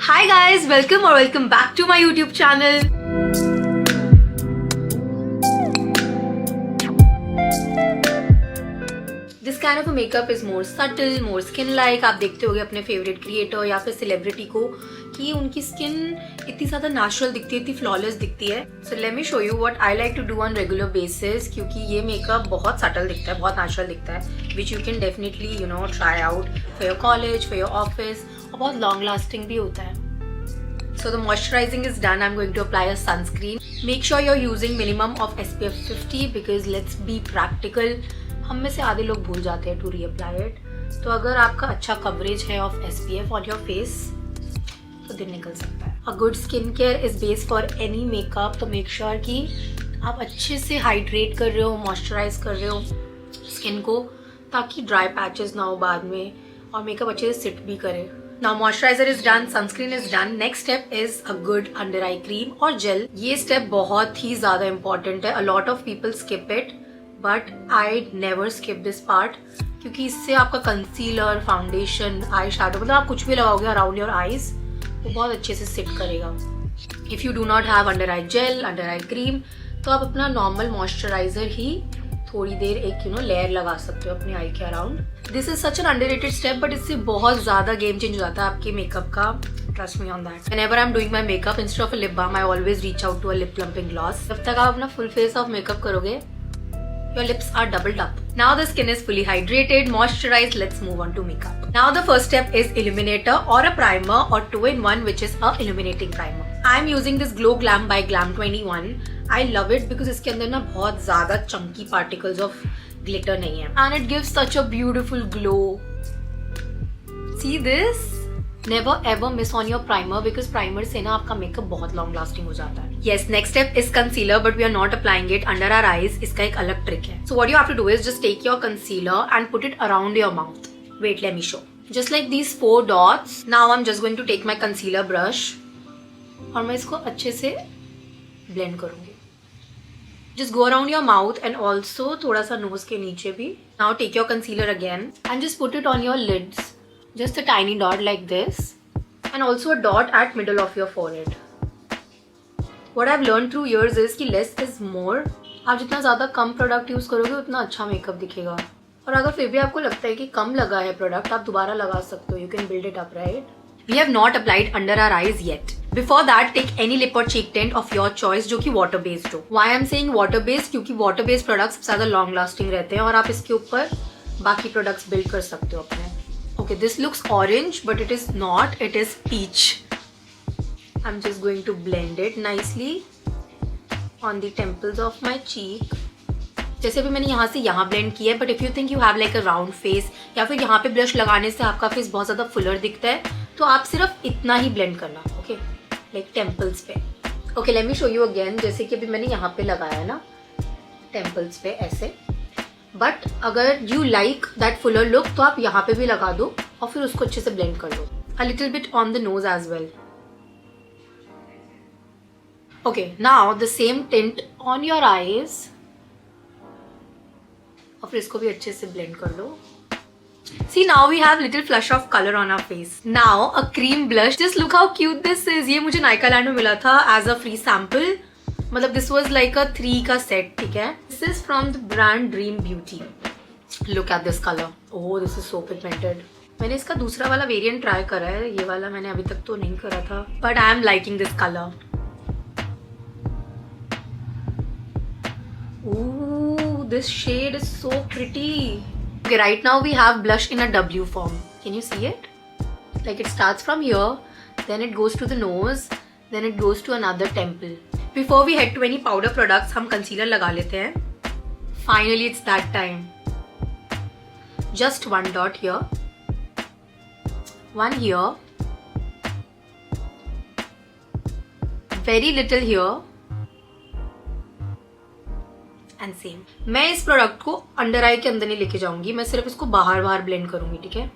Hi guys, welcome back to my YouTube channel. This kind of a makeup is more subtle, more skin-like. आप देखते होगे अपने favourite creator या फिर celebrity को कि उनकी स्किन इतनी ज़्यादा नेचुरल दिखती है, इतनी फ्लॉलेस दिखती है. So let me show you what I like to do on regular basis, क्योंकि ये मेकअप बहुत सटल दिखता है, बहुत नेचुरल दिखता है, which you can definitely try out for your college, for your office, और बहुत लॉन्ग लास्टिंग भी होता है. So the moisturizing is done. I'm going to apply a sunscreen. Make sure you're using minimum of SPF 50 because let's be practical. हम में से आधे लोग भूल जाते हैं to reapply it. तो अगर आपका अच्छा coverage है of SPF on your face, तो दिन निकल सकता है. A good skincare is base for any makeup. तो make sure कि आप अच्छे से hydrate कर रहे हो, moisturize कर रहे हो skin को, ताकि dry patches ना हो बाद में और makeup अच्छे से sit भी करे. Now moisturizer is done, sunscreen is done. Next step is a good under eye cream और gel. ये step बहुत ही ज़्यादा important है. A lot of people skip it, but I never skip this part क्योंकि इससे आपका कंसीलर, फाउंडेशन, आई शैडो, मतलब आप कुछ भी लगाओगे अराउंड योर आईज, वो बहुत अच्छे से सिट करेगा. If you do not have under eye gel, under eye cream, तो आप अपना नॉर्मल मॉइस्चराइजर ही थोड़ी देर एक लेयर लगा सकते हो अपने आई के around. This is such an underrated step, but इससे बहुत ज्यादा गेम चेंज हो जाता है आपके मेकअप का. Trust me on that. Whenever I am doing my makeup, instead of a lip balm, I always reach out to a lip plumping gloss. जब तक आप अपना फुल फेस ऑफ मेकअप करोगे, your lips are doubled up. Now the skin is fully hydrated, moisturized. Let's move on to makeup. Now the first step is illuminator or a primer or 2-in-1, which is a illuminating primer. I'm using this Glow Glam by Glam 21. I love it because इसके अंदर ना बहुत ज़्यादा chunky particles of glitter नहीं है. And it gives such a beautiful glow. See this? Never ever miss on your primer because primer से ना आपका मेकअप बहुत long lasting हो जाता है. Yes, next step is concealer, but we are not applying it under our eyes. इसका एक अलग trick है. So what you have to do is just take your concealer and put it around your mouth. Wait, let me show. Just like these 4 dots. Now I'm just going to take my concealer brush और मैं इसको अच्छे से blend करूँगी. Just go around your mouth and also थोड़ा सा nose के नीचे भी. Now take your concealer again and just put it on your lids. Just a tiny dot like this and also a dot at middle of your forehead. What I've learned through years is कि less is more. आप जितना ज़्यादा कम product use करोगे उतना अच्छा makeup दिखेगा. और अगर फिर भी आपको लगता है कि कम लगा है प्रोडक्ट, आप दोबारा लगा सकते हो. You can build it up, right? We have not applied under our eyes yet. Before that, take any lip or cheek tint of your choice जो कि water based हो. Why I'm saying water based? क्योंकि water based products सबसे ज़्यादा long lasting रहते हैं और आप इसके ऊपर बाकी प्रोडक्ट्स बिल्ड कर सकते हो अपने. Okay, this looks orange, but it is not. It is peach. I'm just going to blend it nicely on the temples of my cheek. जैसे भी मैंने यहाँ से यहाँ blend किया है, but if you think you have like a round face या फिर यहाँ पे ब्लश लगाने से आपका फेस बहुत ज़्यादा फुलर दिखता है, तो आप सिर्फ इतना ही blend करना, okay? Like temples पे. Okay, let me show you again. जैसे कि अभी मैंने यहाँ पे लगाया है ना, temples पे ऐसे. बट अगर you like that Fuller look तो आप यहाँ पे भी लगा दो और फिर उसको अच्छे से ब्लेंड कर दो. A little bit on the nose as well. Okay, now the same tint on your eyes और फिर इसको भी अच्छे से ब्लेंड कर लो. See, now we have little flush of color on our face. Now a cream blush. Just look how cute this is. ये मुझे Nykaa Land में मिला था as a free sample. मतलब दिस वॉज लाइक अ 3 का set. ठीक है, this is from the brand dream beauty. Look at this colour. Oh, this is so pigmented. मैंने इसका दूसरा वाला वेरिएंट ट्राई करा है, ये वाला मैंने अभी तक तो नहीं करा था, but I am liking this colour. Oh, this shade is so pretty. Okay, right now we have blush in a W form. Can you see it? Like it starts from here, then it goes to the nose, then it goes to another temple. Before we head to any powder products, हम concealer लगा लेते हैं. Finally, it's that time. Just 1 dot here, 1 here, very little here, and same. मैं इस product को under आई के अंदर नहीं लेके जाऊंगी, मैं सिर्फ इसको बाहर बाहर ब्लेंड करूंगी. ठीक है,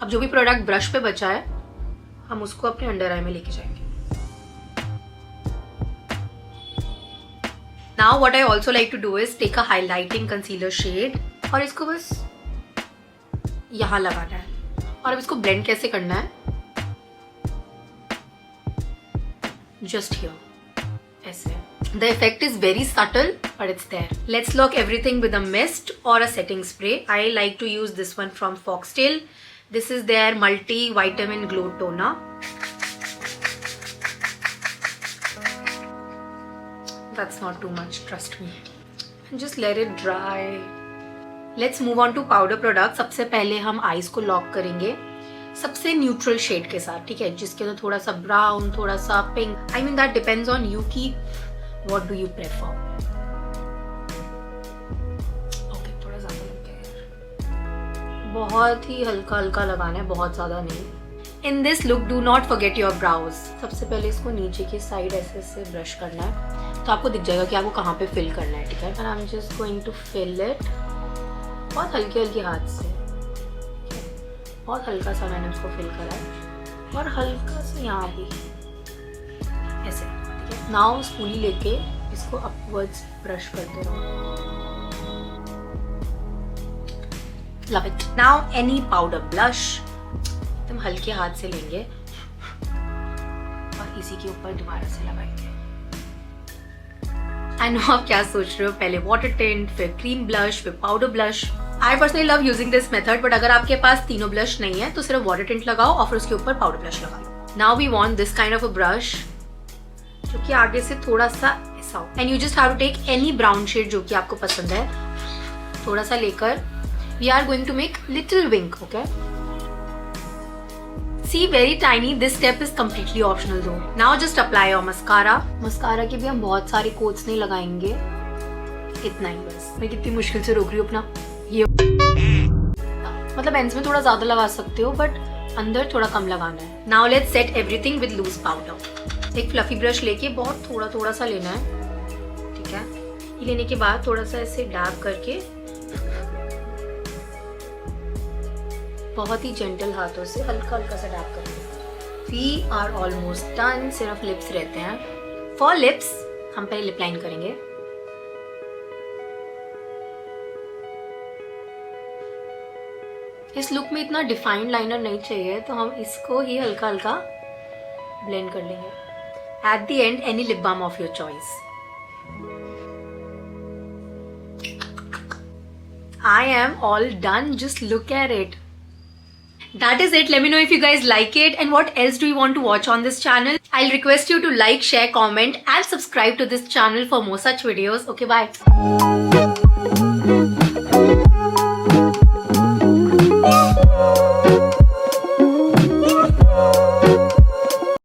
अब जो भी प्रोडक्ट ब्रश पे बचा है हम उसको अपने अंडर आई में लेके जाएंगे. Now Now what I also like to do is take a highlighting concealer shade और इसको बस यहाँ लगाना है. और अब इसको blend कैसे करना है? Just here. ऐसे. The effect is very subtle, but it's there. Let's lock everything with a mist or a setting spray. I like to use this one from Foxtail. This is their multi-vitamin glow toner. That's not too much, trust me. Just let it dry. Let's move on to powder product. सबसे पहले हम eyes को lock करेंगे सबसे neutral shade के साथ, ठीक है, जिसके अंदर थोड़ा सा ब्राउन, थोड़ा सा pink. I mean that depends on you की what do you prefer. Okay, थोड़ा ज्यादा लग गया यार. बहुत ही हल्का हल्का लगाना है, बहुत ज्यादा नहीं. In this look do not forget your browse. सबसे पहले इसको नीचे की साइड ऐसे से ब्रश करना है, तो आपको दिख जाएगा कि आपको कहाँ पे फिल करना है, ठीक है. And I am just going to fill it बहुत हल्के हल्के हाथ से. बहुत हल्का सा मैंने उसको फिल करा है और हल्का सा यहाँ भी ऐसे, ठीक है. नाउ स्पूली लेके इसको अपवर्ड्स ब्रश करते रहो. Love it. Now any powder blush एकदम हल्के हाथ से लेंगे और इसी के ऊपर दोबारा से लगाएंगे. आई नो आप क्या सोच रहे हो, पहले वाटर टिंट, फिर क्रीम ब्लश, फिर powder blush. I personally love using this method, but अगर आपके पास तीनों ब्लश नहीं है तो सिर्फ वाटर टिंट लगाओ और फिर उसके ऊपर पाउडर ब्लश लगाओ. Now we want this kind of a brush जो कि आगे से थोड़ा सा ऐसा हो. And you just have to take any brown shade जो कि आपको पसंद है, थोड़ा सा लेकर we are going to make little wing. Okay, see very tiny. This step is completely optional though. Now just apply your mascara. Mascara के भी हम बहुत सारे कोट्स नहीं लगाएंगे, इतना ही बस. मैं कितनी मुश्किल से रोक रही हूँ अपना ये, मतलब एंड्स में थोड़ा ज्यादा लगा सकते हो बट अंदर थोड़ा कम लगाना है. Now let's set everything with loose powder. एक फ्लफी ब्रश लेके बहुत थोड़ा थोड़ा सा लेना है, ठीक है. ये लेने के बाद थोड़ा सा ऐसे डैब करके बहुत ही जेंटल हाथों से हल्का हल्का सा डैब करके. We are almost done. सिर्फ लिप्स रहते हैं. फॉर लिप्स हम पहले लिप लाइन करेंगे. इस लुक में इतना डिफाइंड लाइनर नहीं चाहिए, तो हम इसको ही हल्का हल्का ब्लेंड कर लेंगे. At the end any lip balm of your choice. I am all done. Just look at it. That is it. Let me know if you guys like it and what else do you want to watch on this channel. I'll request you to like, share, comment and subscribe to this channel for more such videos. Okay, bye.